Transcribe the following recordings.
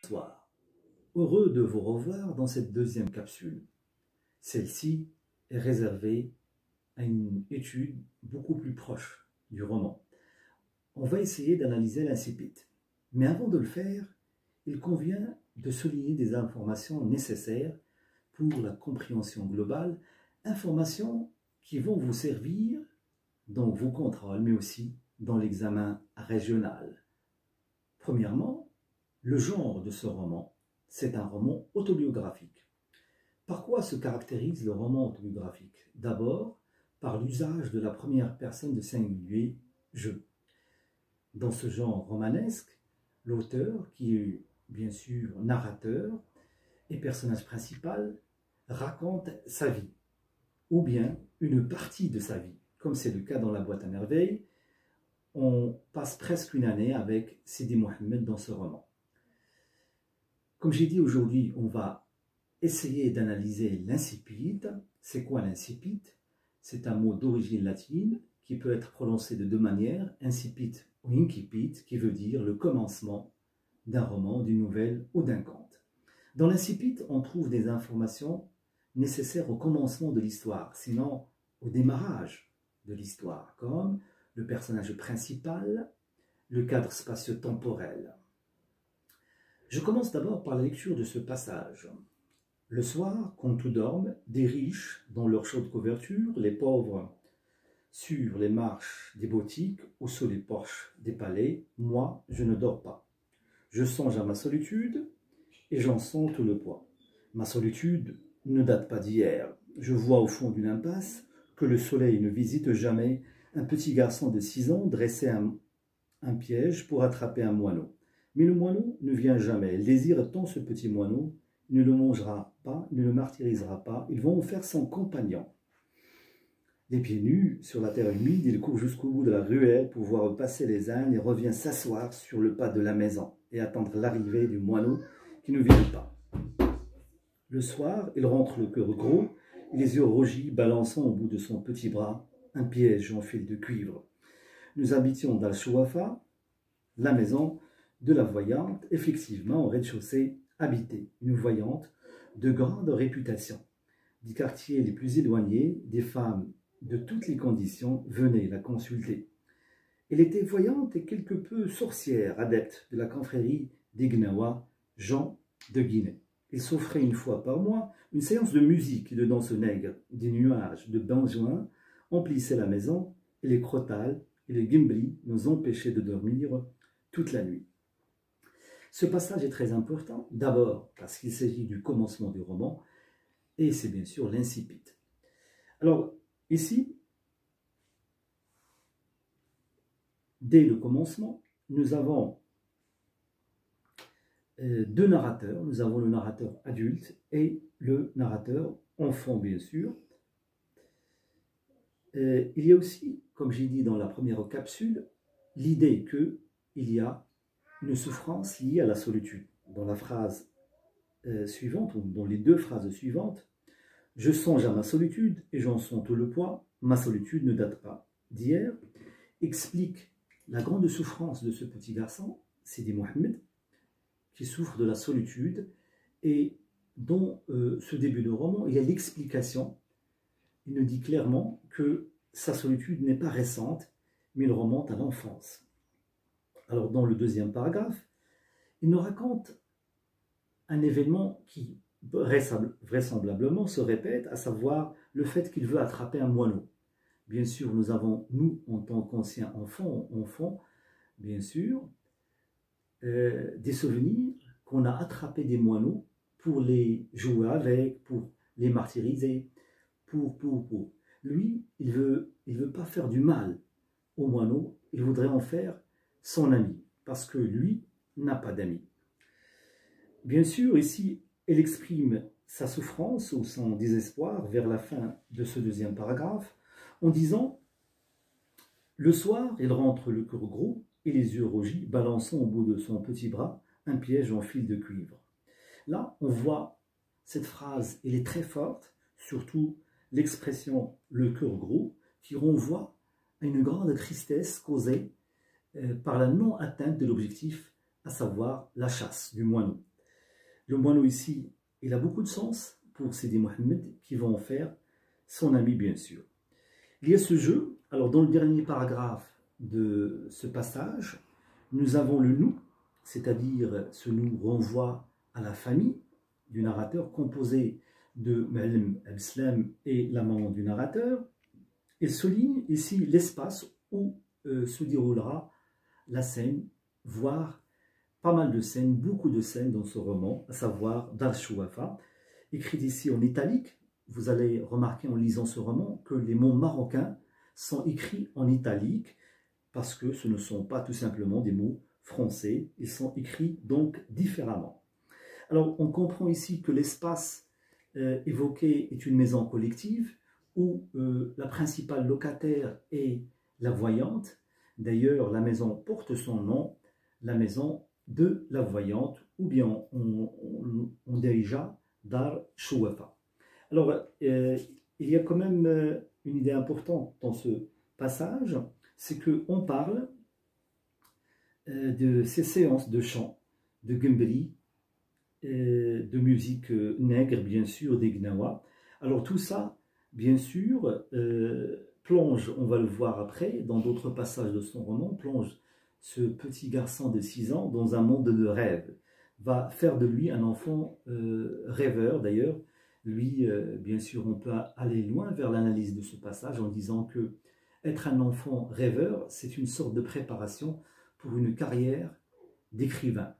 Bonsoir, heureux de vous revoir dans cette deuxième capsule. Celle-ci est réservée à une étude beaucoup plus proche du roman. On va essayer d'analyser l'incipit. Mais avant de le faire, il convient de souligner des informations nécessaires pour la compréhension globale, informations qui vont vous servir dans vos contrôles, mais aussi dans l'examen régional. Premièrement, le genre de ce roman, c'est un roman autobiographique. Par quoi se caractérise le roman autobiographique? D'abord, par l'usage de la première personne de singulier « je ». Dans ce genre romanesque, l'auteur, qui est bien sûr narrateur et personnage principal, raconte sa vie, ou bien une partie de sa vie, comme c'est le cas dans La Boîte à merveilles. On passe presque une année avec Sidi Mohammed dans ce roman. Comme j'ai dit aujourd'hui, on va essayer d'analyser l'incipit. C'est quoi l'incipit? C'est un mot d'origine latine qui peut être prononcé de deux manières, incipit ou incipit, qui veut dire le commencement d'un roman, d'une nouvelle ou d'un conte. Dans l'incipit, on trouve des informations nécessaires au commencement de l'histoire, sinon au démarrage de l'histoire, comme le personnage principal, le cadre spatio-temporel. Je commence d'abord par la lecture de ce passage. Le soir, quand tout dorme, des riches dans leur chaude couverture, les pauvres sur les marches des boutiques ou sous les porches des palais, moi, je ne dors pas. Je songe à ma solitude et j'en sens tout le poids. Ma solitude ne date pas d'hier. Je vois au fond d'une impasse que le soleil ne visite jamais un petit garçon de 6 ans dressé un piège pour attraper un moineau. Mais le moineau ne vient jamais. Il désire tant ce petit moineau, il ne le mangera pas, il ne le martyrisera pas. Ils vont en faire son compagnon. Les pieds nus, sur la terre humide, il court jusqu'au bout de la ruelle pour voir passer les ânes et revient s'asseoir sur le pas de la maison et attendre l'arrivée du moineau qui ne vient pas. Le soir, il rentre le cœur gros et les yeux rougis, balançant au bout de son petit bras un piège en fil de cuivre. Nous habitions d'Al-Chouafa, la maison de la voyante, effectivement au rez-de-chaussée habitée, une voyante de grande réputation. Des quartiers les plus éloignés, des femmes de toutes les conditions venaient la consulter. Elle était voyante et quelque peu sorcière, adepte de la confrérie des Gnawa, Jean de Guinée. Il s'offrait une fois par mois une séance de musique et de danse nègre. Des nuages de benjoin emplissaient la maison et les crotales et les gimbris nous empêchaient de dormir toute la nuit. Ce passage est très important, d'abord parce qu'il s'agit du commencement du roman, et c'est bien sûr l'incipit. Alors, ici, dès le commencement, nous avons deux narrateurs. Nous avons le narrateur adulte et le narrateur enfant, bien sûr. Il y a aussi, comme j'ai dit dans la première capsule, l'idée qu'il y a une souffrance liée à la solitude. Dans la phrase suivante, ou dans les deux phrases suivantes, « Je songe à ma solitude et j'en sens tout le poids. Ma solitude ne date pas d'hier » explique la grande souffrance de ce petit garçon, Sidi Mohammed, qui souffre de la solitude. Et dans ce début de roman, il y a l'explication. Il nous dit clairement que sa solitude n'est pas récente, mais il remonte à l'enfance. Alors, dans le deuxième paragraphe, il nous raconte un événement qui vraisemblablement se répète, à savoir le fait qu'il veut attraper un moineau. Bien sûr, nous avons, nous, en tant qu'anciens enfants, bien sûr, des souvenirs qu'on a attrapé des moineaux pour les jouer avec, pour les martyriser, pour. Lui, il veut pas faire du mal au moineau, il voudrait en faire son ami, parce que lui n'a pas d'amis. Bien sûr, ici, elle exprime sa souffrance ou son désespoir vers la fin de ce deuxième paragraphe, en disant « Le soir, il rentre le cœur gros et les yeux rougis, balançant au bout de son petit bras un piège en fil de cuivre. » Là, on voit cette phrase, elle est très forte, surtout l'expression « le cœur gros » qui renvoie à une grande tristesse causée par la non-atteinte de l'objectif, à savoir la chasse du moineau. Le moineau ici, il a beaucoup de sens pour Sidi Mohammed qui va en faire son ami bien sûr. Il y a ce jeu, alors dans le dernier paragraphe de ce passage, nous avons le nous, c'est-à-dire ce nous renvoie à la famille du narrateur composé de Ma'alem Abslam et la maman du narrateur. Il souligne ici l'espace où se déroulera la scène, voire pas mal de scènes, beaucoup de scènes dans ce roman, à savoir Dar Chouafa, écrit ici en italique. Vous allez remarquer en lisant ce roman que les mots marocains sont écrits en italique parce que ce ne sont pas tout simplement des mots français, ils sont écrits donc différemment. Alors on comprend ici que l'espace évoqué est une maison collective où la principale locataire est la voyante. D'ailleurs, la maison porte son nom, la maison de la voyante, ou bien on dirigea Dar Chouafa. Alors, il y a quand même une idée importante dans ce passage, c'est qu'on parle de ces séances de chant, de gumbri, de musique nègre, bien sûr, des gnawa. Alors tout ça, bien sûr, plonge, on va le voir après, dans d'autres passages de son roman, plonge ce petit garçon de 6 ans dans un monde de rêve, va faire de lui un enfant rêveur. D'ailleurs, lui, bien sûr, on peut aller loin vers l'analyse de ce passage en disant que être un enfant rêveur, c'est une sorte de préparation pour une carrière d'écrivain.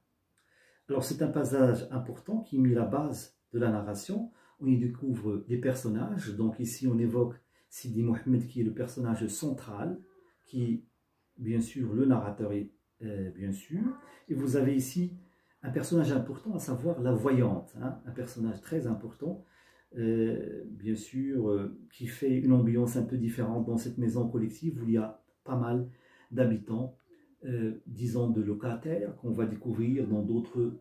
Alors c'est un passage important qui met la base de la narration. On y découvre les personnages. Donc ici on évoque Sidi Mohammed qui est le personnage central, qui bien sûr le narrateur est bien sûr. Et vous avez ici un personnage important, à savoir la voyante, hein, un personnage très important, bien sûr, qui fait une ambiance un peu différente dans cette maison collective où il y a pas mal d'habitants, disons de locataires, qu'on va découvrir dans d'autres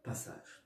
passages.